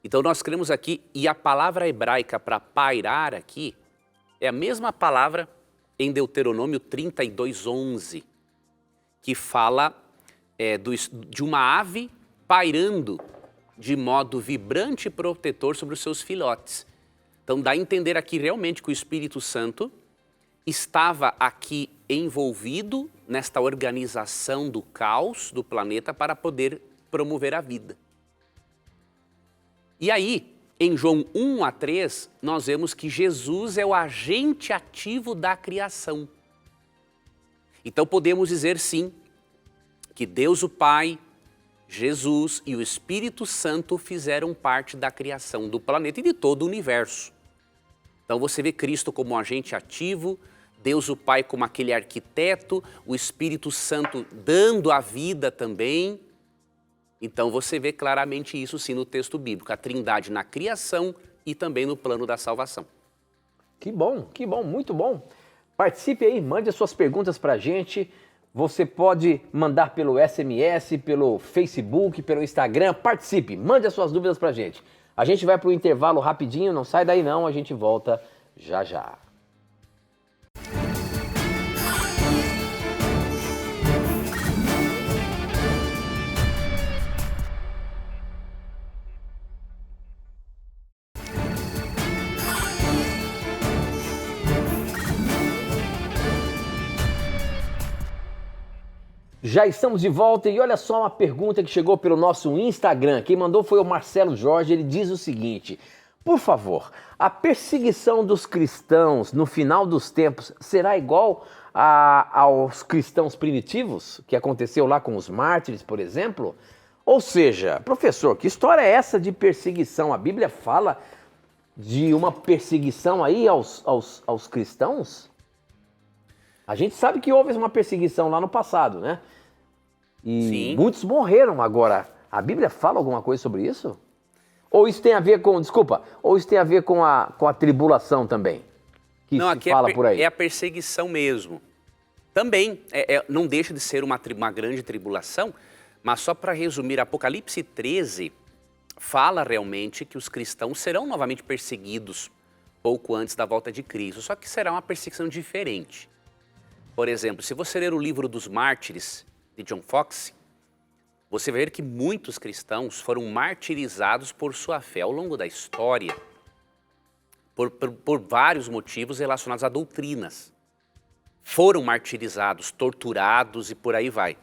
Então nós cremos aqui, e a palavra hebraica para pairar aqui é a mesma palavra em Deuteronômio 32:11, que fala de uma ave pairando de modo vibrante e protetor sobre os seus filhotes. Então dá a entender aqui realmente que o Espírito Santo estava aqui envolvido nesta organização do caos do planeta para poder promover a vida. E aí, em João 1 a 3, nós vemos que Jesus é o agente ativo da criação. Então podemos dizer sim, que Deus o Pai, Jesus e o Espírito Santo fizeram parte da criação do planeta e de todo o universo. Então você vê Cristo como um agente ativo, Deus o Pai como aquele arquiteto, o Espírito Santo dando a vida também. Então você vê claramente isso sim no texto bíblico, a Trindade na criação e também no plano da salvação. Que bom, muito bom. Participe aí, mande as suas perguntas para a gente. Você pode mandar pelo SMS, pelo Facebook, pelo Instagram. Participe, mande as suas dúvidas para a gente. A gente vai para o intervalo rapidinho, não sai daí não, a gente volta já já. Já estamos de volta e olha só uma pergunta que chegou pelo nosso Instagram. Quem mandou foi o Marcelo Jorge, ele diz o seguinte: por favor, a perseguição dos cristãos no final dos tempos será igual aos cristãos primitivos, que aconteceu lá com os mártires, por exemplo? Ou seja, professor, que história é essa de perseguição? A Bíblia fala de uma perseguição aí aos cristãos? A gente sabe que houve uma perseguição lá no passado, né? E Sim. Muitos morreram agora. A Bíblia fala alguma coisa sobre isso? Ou isso tem a ver com, ou isso tem a ver com a tribulação também? Que Não, se aqui fala por aí. é a perseguição mesmo. Também, não deixa de ser uma grande tribulação, mas só para resumir, Apocalipse 13 fala realmente que os cristãos serão novamente perseguidos pouco antes da volta de Cristo, só que será uma perseguição diferente. Por exemplo, se você ler o livro dos Mártires, de John Foxe, você vai ver que muitos cristãos foram martirizados por sua fé ao longo da história, por vários motivos relacionados a doutrinas. Foram martirizados, torturados e por aí vai.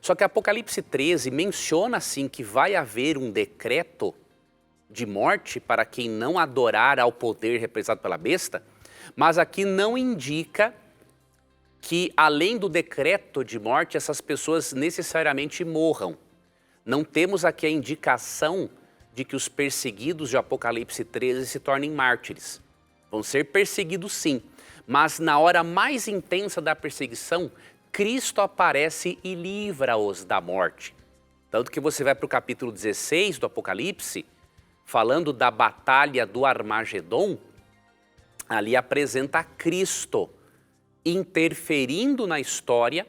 Só que Apocalipse 13 menciona assim que vai haver um decreto de morte para quem não adorar ao poder representado pela besta, mas aqui não indica que além do decreto de morte essas pessoas necessariamente morram. Não temos aqui a indicação de que os perseguidos de Apocalipse 13 se tornem mártires. Vão ser perseguidos sim, mas na hora mais intensa da perseguição, Cristo aparece e livra-os da morte. Tanto que você vai para o capítulo 16 do Apocalipse, falando da batalha do Armagedon, ali apresenta Cristo interferindo na história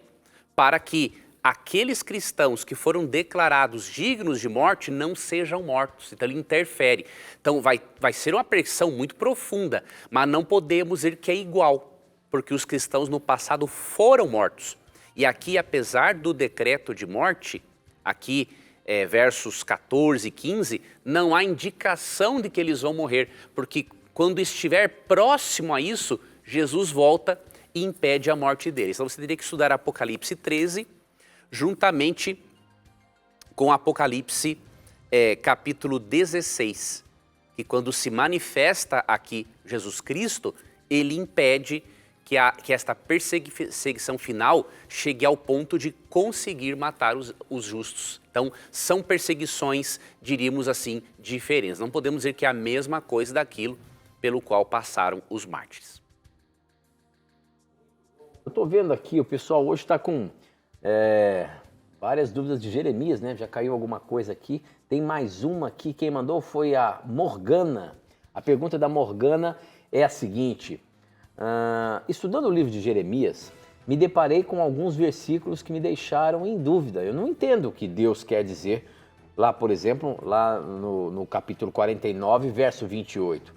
para que aqueles cristãos que foram declarados dignos de morte não sejam mortos. Então ele interfere. Então vai ser uma perseguição muito profunda, mas não podemos dizer que é igual, porque os cristãos no passado foram mortos. E aqui, apesar do decreto de morte, aqui versos 14 e 15, não há indicação de que eles vão morrer, porque quando estiver próximo a isso, Jesus volta e impede a morte deles. Então você teria que estudar Apocalipse 13, juntamente com Apocalipse capítulo 16, que quando se manifesta aqui Jesus Cristo, ele impede que esta perseguição final chegue ao ponto de conseguir matar os justos. Então, são perseguições, diríamos assim, diferentes. Não podemos dizer que é a mesma coisa daquilo pelo qual passaram os mártires. Eu estou vendo aqui, o pessoal hoje está com várias dúvidas de Jeremias, né? Já caiu alguma coisa aqui. Tem mais uma aqui, quem mandou foi a Morgana. A pergunta da Morgana é a seguinte: estudando o livro de Jeremias, me deparei com alguns versículos que me deixaram em dúvida. Eu não entendo o que Deus quer dizer lá, por exemplo, lá no capítulo 49, verso 28.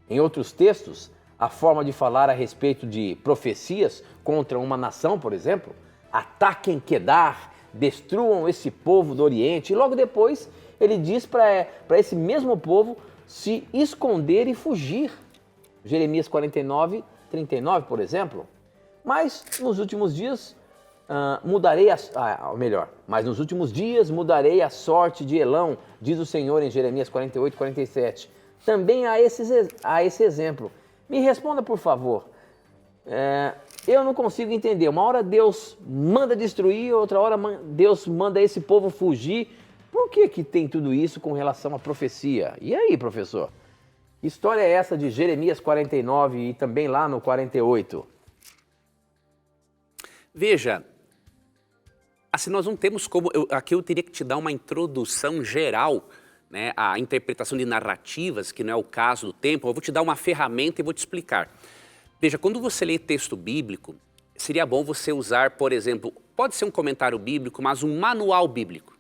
Em outros textos, a forma de falar a respeito de profecias contra uma nação, por exemplo, ataquem Quedar, destruam esse povo do Oriente. E logo depois ele diz para esse mesmo povo se esconder e fugir. Jeremias 49, 39, por exemplo. Mas nos últimos dias nos últimos dias mudarei a sorte de Elão, diz o Senhor em Jeremias 48, 47. Também há esse exemplo. Me responda, por favor. Eu não consigo entender. Uma hora Deus manda destruir, outra hora Deus manda esse povo fugir. Por que tem tudo isso com relação à profecia? E aí, professor? Que história é essa de Jeremias 49 e também lá no 48? Veja, assim nós não temos como... Aqui eu teria que te dar uma introdução geral, né, à interpretação de narrativas, que não é o caso do tempo. Eu vou te dar uma ferramenta e vou te explicar. Veja, quando você lê texto bíblico, seria bom você usar, por exemplo, pode ser um comentário bíblico, mas um manual bíblico.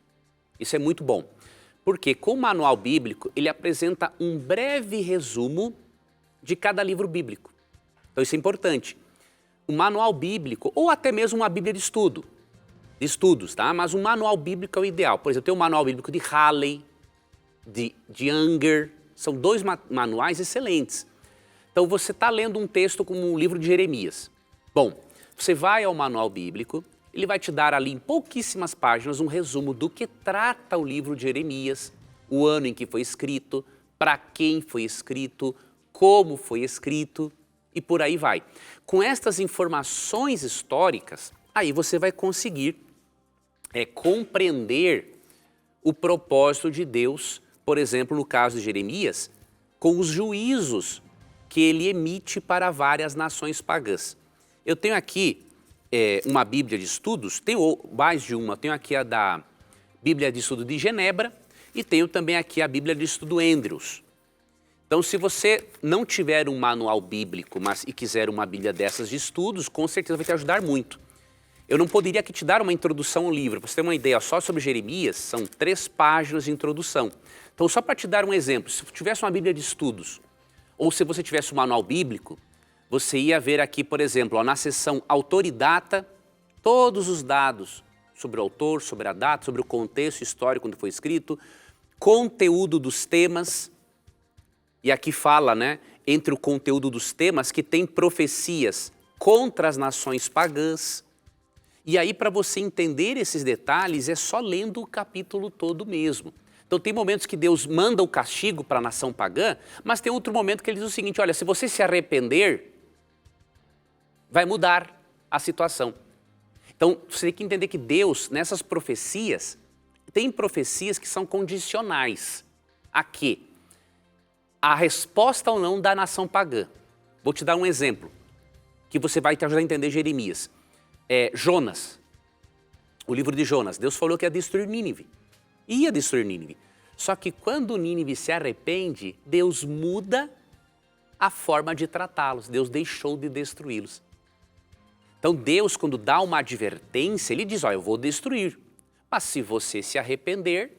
Isso é muito bom. Porque com o manual bíblico, ele apresenta um breve resumo de cada livro bíblico. Então isso é importante. O manual bíblico, ou até mesmo uma bíblia de estudos, tá? Mas um manual bíblico é o ideal. Por exemplo, tem o manual bíblico de Halley, de Unger, são dois manuais excelentes. Então você está lendo um texto como o livro de Jeremias. Bom, você vai ao manual bíblico, ele vai te dar ali em pouquíssimas páginas um resumo do que trata o livro de Jeremias, o ano em que foi escrito, para quem foi escrito, como foi escrito e por aí vai. Com estas informações históricas, aí você vai conseguir compreender o propósito de Deus, por exemplo, no caso de Jeremias, com os juízos que ele emite para várias nações pagãs. Eu tenho aqui uma Bíblia de Estudos, tenho mais de uma, tenho aqui a da Bíblia de Estudo de Genebra e tenho também aqui a Bíblia de Estudo Andrews. Então, se você não tiver um manual bíblico e quiser uma Bíblia dessas de estudos, com certeza vai te ajudar muito. Eu não poderia aqui te dar uma introdução ao livro. Para você ter uma ideia, só sobre Jeremias, são 3 páginas de introdução. Então, só para te dar um exemplo, se tivesse uma Bíblia de estudos, ou se você tivesse um manual bíblico, você ia ver aqui, por exemplo, na seção Autoridata, todos os dados sobre o autor, sobre a data, sobre o contexto histórico quando foi escrito, conteúdo dos temas. E aqui fala, né, entre o conteúdo dos temas, que tem profecias contra as nações pagãs. E aí, para você entender esses detalhes, é só lendo o capítulo todo mesmo. Então, tem momentos que Deus manda o castigo para a nação pagã, mas tem outro momento que ele diz o seguinte, olha, se você se arrepender, vai mudar a situação. Então, você tem que entender que Deus, nessas profecias, tem profecias que são condicionais. A quê? A resposta ou não da nação pagã. Vou te dar um exemplo, que você vai te ajudar a entender Jeremias. Jonas, o livro de Jonas, Deus falou que ia destruir Nínive. Ia destruir Nínive. Só que quando Nínive se arrepende, Deus muda a forma de tratá-los. Deus deixou de destruí-los. Então Deus, quando dá uma advertência, ele diz, ó, eu vou destruir. Mas se você se arrepender,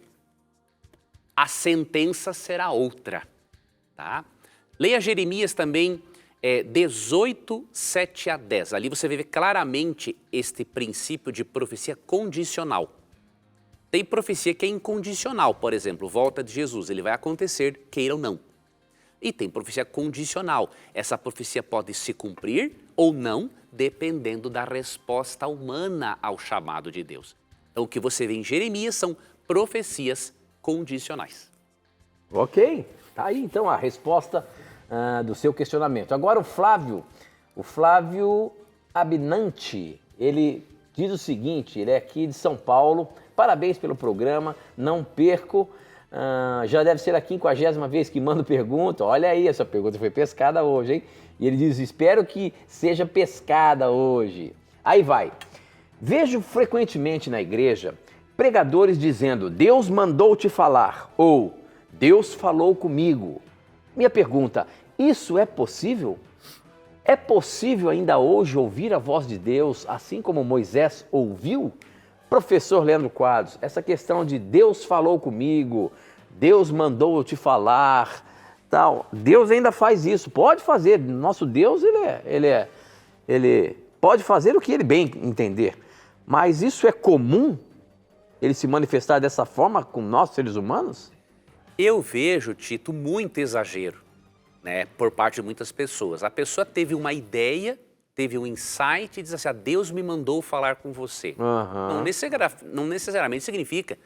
a sentença será outra. Tá? Leia Jeremias também 18, 7 a 10. Ali você vai ver claramente este princípio de profecia condicional. Tem profecia que é incondicional, por exemplo, volta de Jesus, ele vai acontecer, queira ou não. E tem profecia condicional. Essa profecia pode se cumprir ou não, dependendo da resposta humana ao chamado de Deus. Então o que você vê em Jeremias são profecias condicionais. Ok, tá aí então a resposta do seu questionamento. Agora o Flávio Abinante, ele diz o seguinte, ele é aqui de São Paulo, parabéns pelo programa, não perco, já deve ser a 50ª vez que mando pergunta, olha aí, essa pergunta foi pescada hoje, hein? E ele diz, espero que seja pescada hoje. Aí vai, vejo frequentemente na igreja pregadores dizendo, Deus mandou te falar, ou Deus falou comigo. Minha pergunta, isso é possível? É possível ainda hoje ouvir a voz de Deus, assim como Moisés ouviu? Professor Leandro Quadros, essa questão de Deus falou comigo, Deus mandou eu te falar, tal, Deus ainda faz isso, pode fazer, nosso Deus ele pode fazer o que ele bem entender, mas isso é comum, ele se manifestar dessa forma com nós seres humanos? Eu vejo, Tito, muito exagero, né, por parte de muitas pessoas. A pessoa teve uma ideia, teve um insight e diz assim, Deus me mandou falar com você. Uhum. Não necessariamente significa.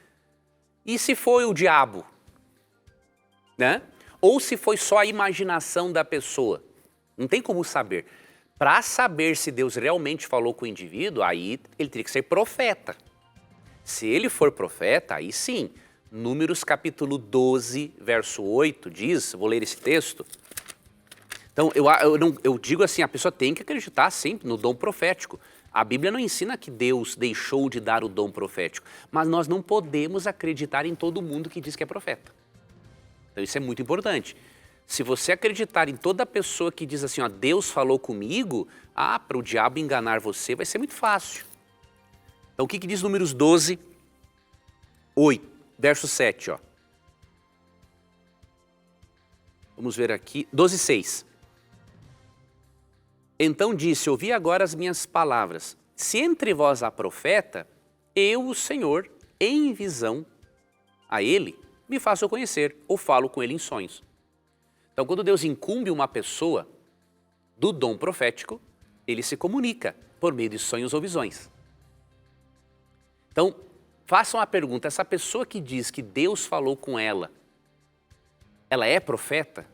E se foi o diabo? Né? Ou se foi só a imaginação da pessoa? Não tem como saber. Para saber se Deus realmente falou com o indivíduo, aí ele teria que ser profeta. Se ele for profeta, aí sim. Números capítulo 12, verso 8 diz, vou ler esse texto. Então, eu digo assim, a pessoa tem que acreditar sempre no dom profético. A Bíblia não ensina que Deus deixou de dar o dom profético, mas nós não podemos acreditar em todo mundo que diz que é profeta. Então, isso é muito importante. Se você acreditar em toda pessoa que diz assim, Deus falou comigo, para o diabo enganar você vai ser muito fácil. Então, o que diz Números 12, 8, verso 7, ó. Vamos ver aqui, 12, 6. Então disse, ouvi agora as minhas palavras. Se entre vós há profeta, eu, o Senhor, em visão a ele, me faço conhecer, ou falo com ele em sonhos. Então, quando Deus incumbe uma pessoa do dom profético, ele se comunica por meio de sonhos ou visões. Então, façam a pergunta, essa pessoa que diz que Deus falou com ela é profeta?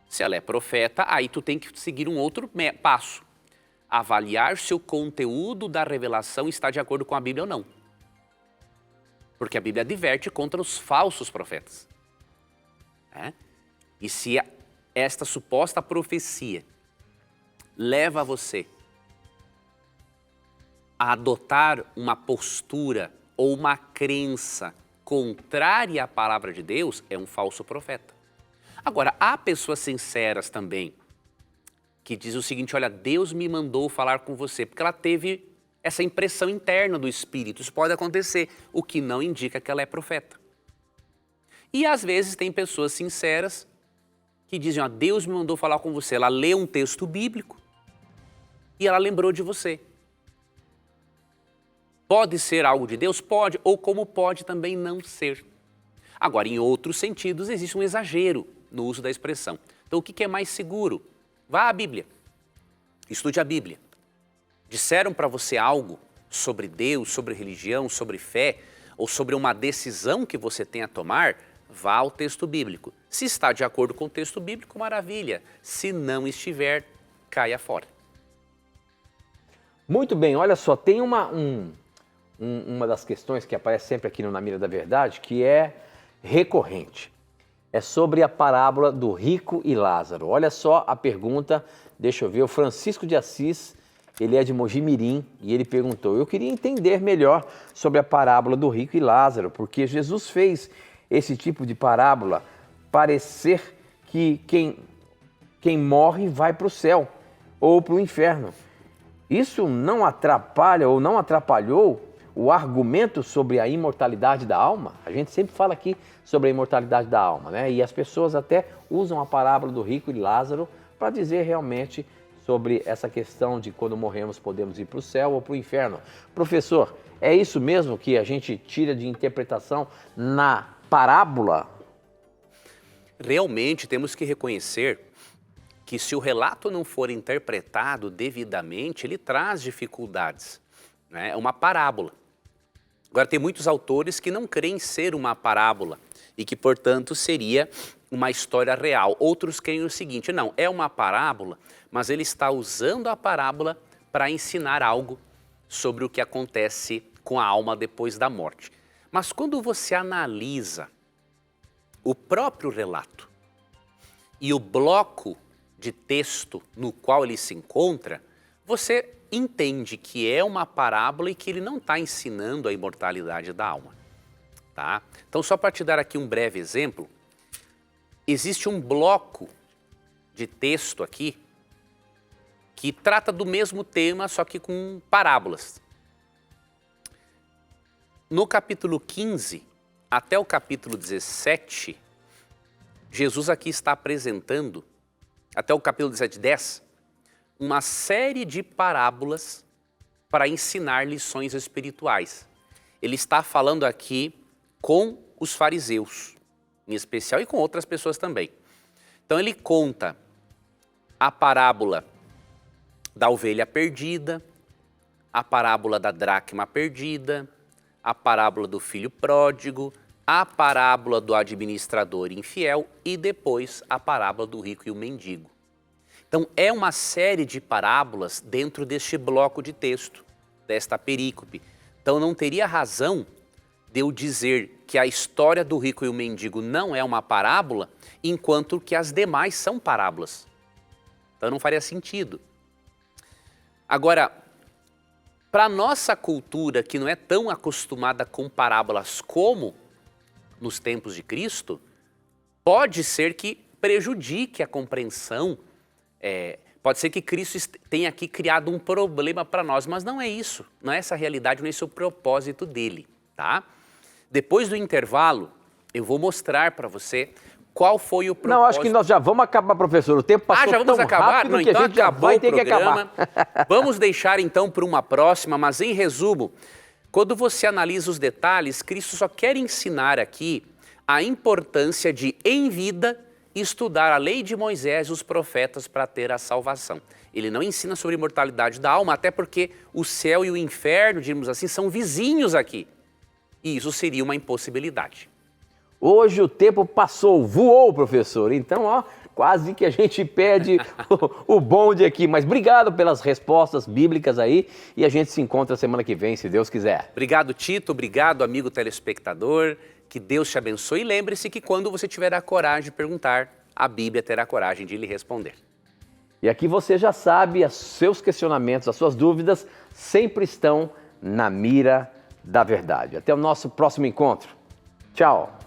Se ela é profeta, aí tu tem que seguir um outro passo. Avaliar se o conteúdo da revelação está de acordo com a Bíblia ou não. Porque a Bíblia adverte contra os falsos profetas. E se esta suposta profecia leva você a adotar uma postura ou uma crença contrária à palavra de Deus, é um falso profeta. Agora, há pessoas sinceras também que dizem o seguinte, olha, Deus me mandou falar com você, porque ela teve essa impressão interna do Espírito. Isso pode acontecer, o que não indica que ela é profeta. E às vezes tem pessoas sinceras que dizem, Deus me mandou falar com você. Ela lê um texto bíblico e ela lembrou de você. Pode ser algo de Deus? Pode, ou como pode também não ser. Agora, em outros sentidos, existe um exagero no uso da expressão. Então, o que é mais seguro? Vá à Bíblia, estude a Bíblia. Disseram para você algo sobre Deus, sobre religião, sobre fé, ou sobre uma decisão que você tem a tomar, vá ao texto bíblico. Se está de acordo com o texto bíblico, maravilha. Se não estiver, caia fora. Muito bem, olha só, tem uma das questões que aparece sempre aqui no Na Mira da Verdade, que é recorrente. É sobre a parábola do rico e Lázaro. Olha só a pergunta, deixa eu ver, o Francisco de Assis, ele é de Mogi Mirim, e ele perguntou: eu queria entender melhor sobre a parábola do rico e Lázaro, porque Jesus fez esse tipo de parábola parecer que quem morre vai para o céu ou para o inferno. Isso não atrapalha ou não atrapalhou o argumento sobre a imortalidade da alma? A gente sempre fala aqui sobre a imortalidade da alma, né? E as pessoas até usam a parábola do rico e Lázaro para dizer realmente sobre essa questão de quando morremos podemos ir para o céu ou para o inferno. Professor, é isso mesmo que a gente tira de interpretação na parábola? Realmente temos que reconhecer que se o relato não for interpretado devidamente, ele traz dificuldades, né? É uma parábola. Agora, tem muitos autores que não creem ser uma parábola e que, portanto, seria uma história real. Outros creem o seguinte: não, é uma parábola, mas ele está usando a parábola para ensinar algo sobre o que acontece com a alma depois da morte. Mas quando você analisa o próprio relato e o bloco de texto no qual ele se encontra, você entende que é uma parábola e que ele não está ensinando a imortalidade da alma. Tá? Então, só para te dar aqui um breve exemplo, existe um bloco de texto aqui que trata do mesmo tema, só que com parábolas. No capítulo 15 até o capítulo 17, Jesus aqui está apresentando, até o capítulo 17, 10, uma série de parábolas para ensinar lições espirituais. Ele está falando aqui com os fariseus, em especial, e com outras pessoas também. Então ele conta a parábola da ovelha perdida, a parábola da dracma perdida, a parábola do filho pródigo, a parábola do administrador infiel e depois a parábola do rico e o mendigo. Então é uma série de parábolas dentro deste bloco de texto, desta perícope. Então não teria razão de eu dizer que a história do rico e o mendigo não é uma parábola, enquanto que as demais são parábolas. Então não faria sentido. Agora, para a nossa cultura, que não é tão acostumada com parábolas como nos tempos de Cristo, pode ser que prejudique a compreensão, pode ser que Cristo tenha aqui criado um problema para nós, mas não é isso, não é essa a realidade, não é esse o propósito dele, tá? Depois do intervalo, eu vou mostrar para você qual foi o propósito. Não, acho que nós já vamos acabar, professor. O tempo passou já vamos tão acabar? rápido Não, que então a gente já vai ter que acabar. Vamos deixar então para uma próxima, mas em resumo, quando você analisa os detalhes, Cristo só quer ensinar aqui a importância de, em vida, estudar a lei de Moisés e os profetas para ter a salvação. Ele não ensina sobre a imortalidade da alma, até porque o céu e o inferno, digamos assim, são vizinhos aqui. E isso seria uma impossibilidade. Hoje o tempo passou, voou, professor. Então, ó, quase que a gente perde o bonde aqui. Mas obrigado pelas respostas bíblicas aí e a gente se encontra semana que vem, se Deus quiser. Obrigado, Tito. Obrigado, amigo telespectador. Que Deus te abençoe. E lembre-se que quando você tiver a coragem de perguntar, a Bíblia terá a coragem de lhe responder. E aqui você já sabe, os seus questionamentos, as suas dúvidas sempre estão na mira da verdade. Até o nosso próximo encontro. Tchau.